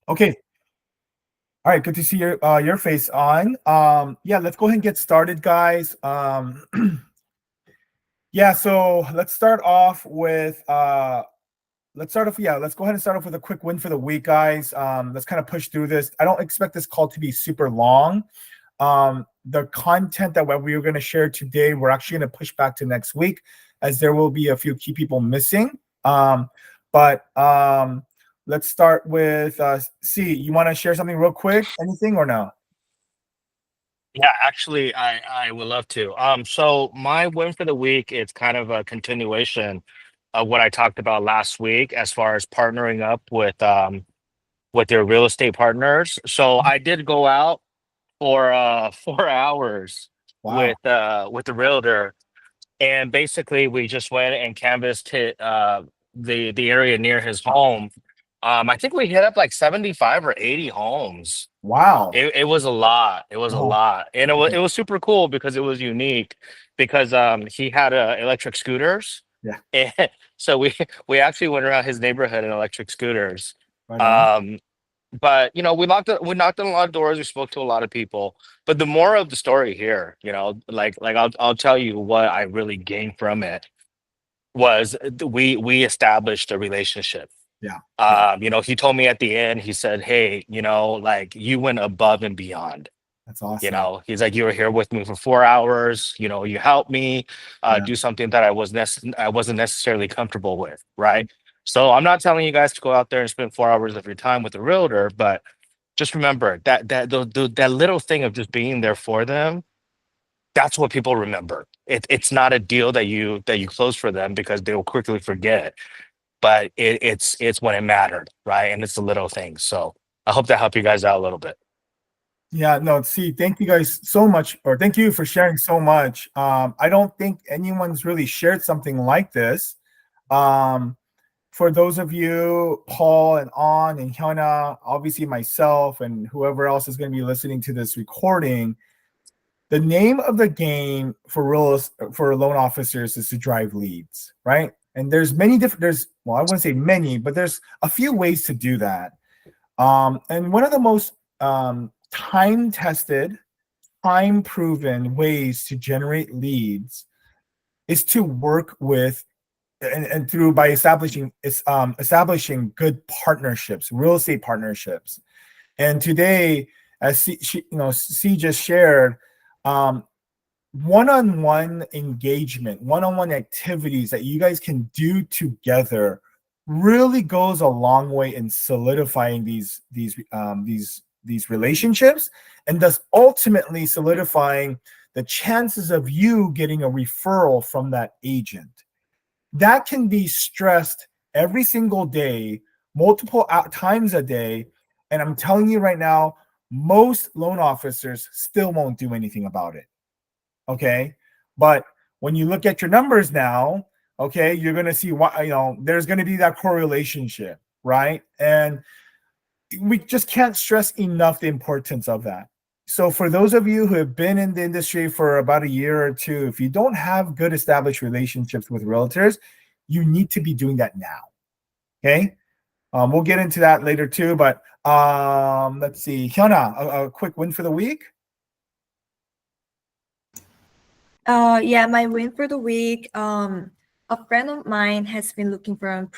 Okay. All right. Good to see your face on. Yeah, let's go ahead and get started, guys. Yeah, so let's go ahead and start off with a quick win for the week, guys. Let's kind of push through this. I don't expect this call to be super long. The content that we are going to share today, we're actually going to push back to next week as there will be a few key people missing. But let's start with C. You want to share something real quick? Anything or no? Yeah, actually, I would love to. So my win for the week is kind of a continuation of what I talked about last week as far as partnering up with your real estate partners. So I did go out for 4 hours Wow. with the realtor, and basically we just went and canvassed the area near his home. I think we hit up like 75 or 80 homes. Wow. It was a lot. It was a Oh, lot, and okay. it was super cool because it was unique because he had electric scooters, Yeah. and so we actually went around his neighborhood in electric scooters. Right on. Um, but we knocked on a lot of doors. We spoke to a lot of people. But the moral of the story here, like I'll tell you what I really gained from it was we established a relationship. Yeah. Yeah. He told me at the end, he said, "Hey, like you went above and beyond." That's awesome. He's like, "You were here with me for 4 hours. You helped me Yeah. do something that I wasn't necessarily comfortable with, right?" So I'm not telling you guys to go out there and spend 4 hours of your time with a realtor, but just remember that little thing of just being there for them. That's what people remember. It's not a deal that you close for them because they will quickly forget, but it's when it mattered, right? And it's the little things. So I hope that helped you guys out a little bit. Yeah, no, see, thank you guys so much, or thank you for sharing so much. I don't think anyone's really shared something like this. Um, for those of you, Paul and On and Hyuna, obviously myself and whoever else is going to be listening to this recording, the name of the game for loan officers is to drive leads, right? And I wouldn't say many, but there's a few ways to do that. And one of the most time tested, time proven ways to generate leads is to work with and through by establishing good partnerships, real estate partnerships. And today, as C just shared, um, one-on-one engagement, one-on-one activities that you guys can do together really goes a long way in solidifying these relationships, and thus ultimately solidifying the chances of you getting a referral from that agent. That can be stressed every single day, multiple times a day, and I'm telling you right now, most loan officers still won't do anything about it. Okay. But when you look at your numbers now, okay, you're going to see why, there's going to be that correlation, right? And we just can't stress enough the importance of that. So, for those of you who have been in the industry for about a year or two, if you don't have good established relationships with realtors, you need to be doing that now. Okay. We'll get into that later too. But let's see. Hyuna, a quick win for the week. Yeah, my win for the week. A friend of mine has been looking for an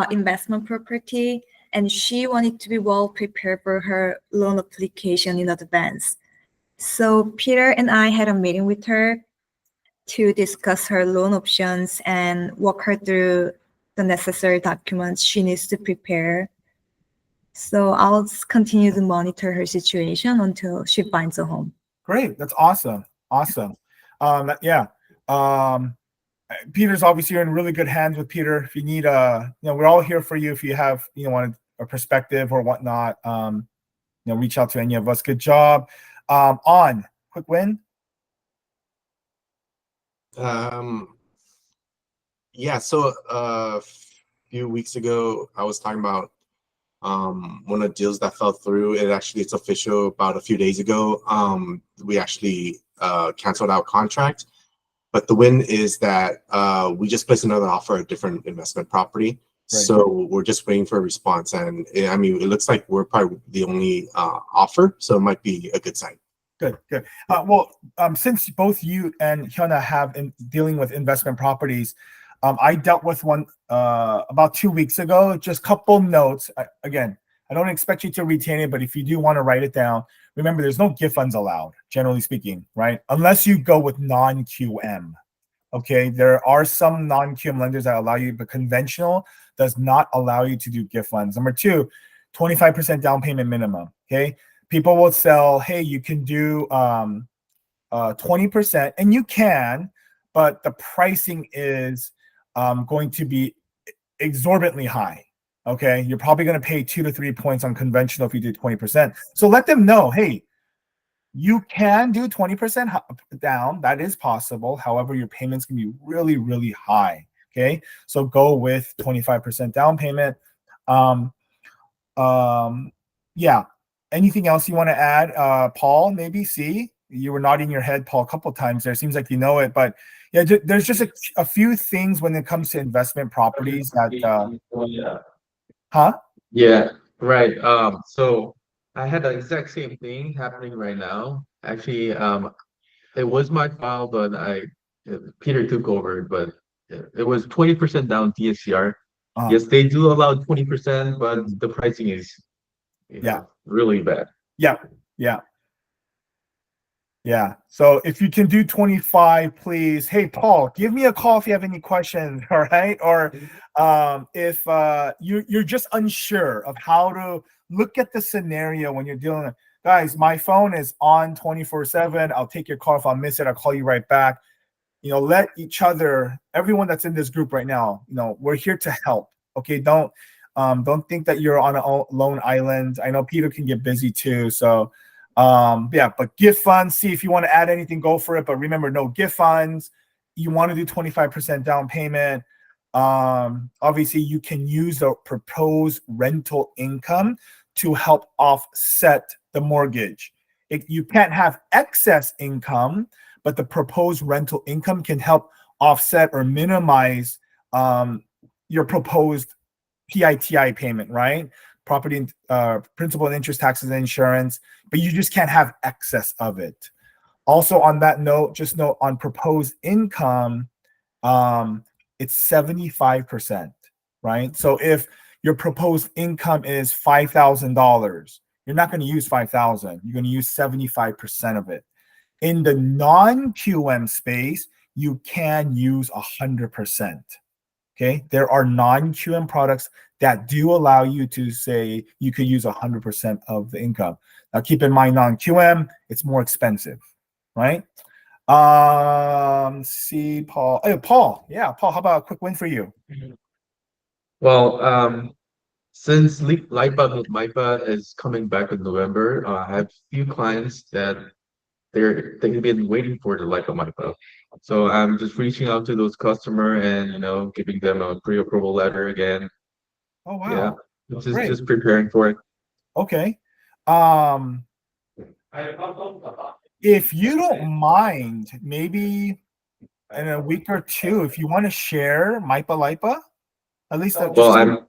investment property, and she wanted to be well prepared for her loan application in advance. So Peter and I had a meeting with her to discuss her loan options and walk her through the necessary documents she needs to prepare. So I'll continue to monitor her situation until she finds a home. Great. That's awesome. Awesome. Yeah. Um, Peter's obviously you're in really good hands with Peter. If you need we're all here for you if you have, want a perspective or whatnot. Reach out to any of us. Good job. On quick win. Yeah, so a few weeks ago I was talking about one of the deals that fell through. It's official about a few days ago. We actually canceled our contract, but the win is that we just placed another offer at a different investment property. So we're just waiting for a response, and I mean, it looks like we're probably the only offer, so it might be a good sign. Good, good. Well, since both you and Hyuna have in dealing with investment properties, I dealt with one about 2 weeks ago. Just couple notes. Again, I don't expect you to retain it, but if you do want to write it down, remember there's no gift funds allowed, generally speaking, right? Unless you go with non-QM. Okay, there are some non-QM lenders that allow you, but conventional does not allow you to do gift funds. Number two, 25% down payment minimum. Okay, people will sell, hey, you can do 20%, and you can, but the pricing is going to be exorbitantly high. Okay, you're probably going to pay 2 to 3 points on conventional if you do 20%. So let them know, hey, you can do 20% down. That is possible. However, your payments can be really, really high. Okay, so go with 25% down payment. Yeah. Anything else you want to add, Paul? Maybe. See, you were nodding your head, Paul, a couple of times there. Seems like you know it, but yeah, there's just a few things when it comes to investment properties that. Huh? Yeah, right. So I had the exact same thing happening right now. Actually, it was my file, but Peter took over, but it was 20% down DSCR. Yes, they do allow 20%, but the pricing is really bad. Yeah. So if you can do 25, please. Hey, Paul, give me a call if you have any questions. All right. Or if you're just unsure of how to look at the scenario when you're dealing with, guys, my phone is on 24/7. I'll take your call. If I miss it, I'll call you right back. Let each other, everyone that's in this group right now, we're here to help. Okay. Don't think that you're on a lone island. I know Peter can get busy too. So but gift funds, see if you want to add anything, go for it. But remember, no gift funds. You want to do 25% down payment. Obviously, you can use the proposed rental income to help offset the mortgage. You can't have excess income, but the proposed rental income can help offset or minimize your proposed PITI payment, right? Property, principal and interest, taxes and insurance, but you just can't have excess of it. Also, on that note, just note on proposed income, it's 75%, right? So if your proposed income is $5,000, you're not going to use 5,000. You're going to use 75% of it. In the non-QM space, you can use 100%. Okay, there are non-QM products that do allow you to say you could use 100% of the income. Now, keep in mind, non-QM, it's more expensive, right? See, Paul. Hey, Paul. Yeah, Paul, how about a quick win for you? Well, since LIPA with MIPA is coming back in November, I have a few clients that they've been waiting for the LIPA MIPA. So I'm just reaching out to those customer and giving them a pre-approval letter again. Oh wow. Yeah, just preparing for it. Okay. If you don't mind, maybe in a week or two, if you want to share MIPA LIPA, at least I'm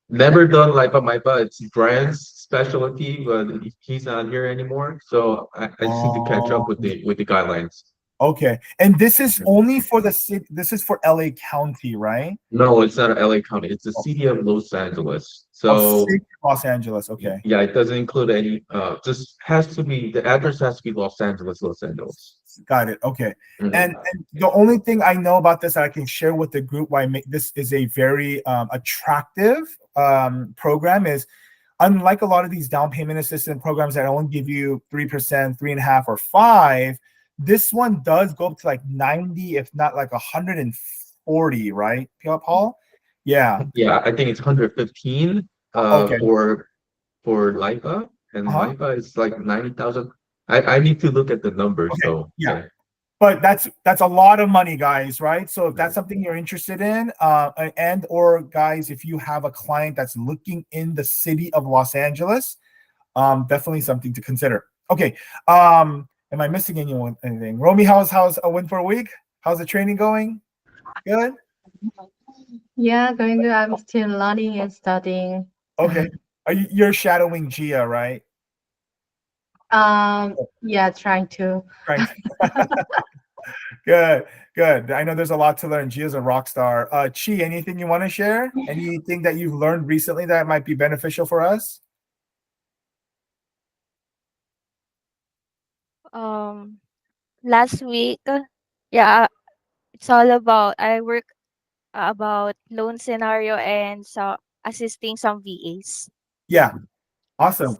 never done LIPA MIPA. It's Brian's specialty, but he's not here anymore. So I just need to catch up with the guidelines. Okay, and this is only for the city. This is for LA County, right? No, it's not LA County. It's the city of Los Angeles. So city of Los Angeles. Okay. Yeah, it doesn't include any. Just has to be the address has to be Los Angeles, Los Angeles. Got it. Okay. Mhm. And the only thing I know about this that I can share with the group why this is a very attractive program is, unlike a lot of these down payment assistance programs that only give you 3%, 3.5%, or 5%. This one does go up to like 90, if not like 140, right, Paul? Yeah. Yeah, I think it's 115 Okay. for LIPA, and LIPA is like 90,000. I need to look at the numbers. Okay. So Yeah. But that's a lot of money, guys, right? So if that's something you're interested in, and or guys, if you have a client that's looking in the city of Los Angeles, definitely something to consider. Okay. Am I missing anything? Romy, how's a win for a week? How's the training going? Good? Yeah, I'm still learning and studying. Okay. You're shadowing Gia, right? Yeah, trying to. Right. Good, good. I know there's a lot to learn. Gia's a rock star. Chi, anything you want to share? Anything that you've learned recently that might be beneficial for us? Last week, yeah, it's all about I work about loan scenario and so assisting some VAs. Yeah. Awesome.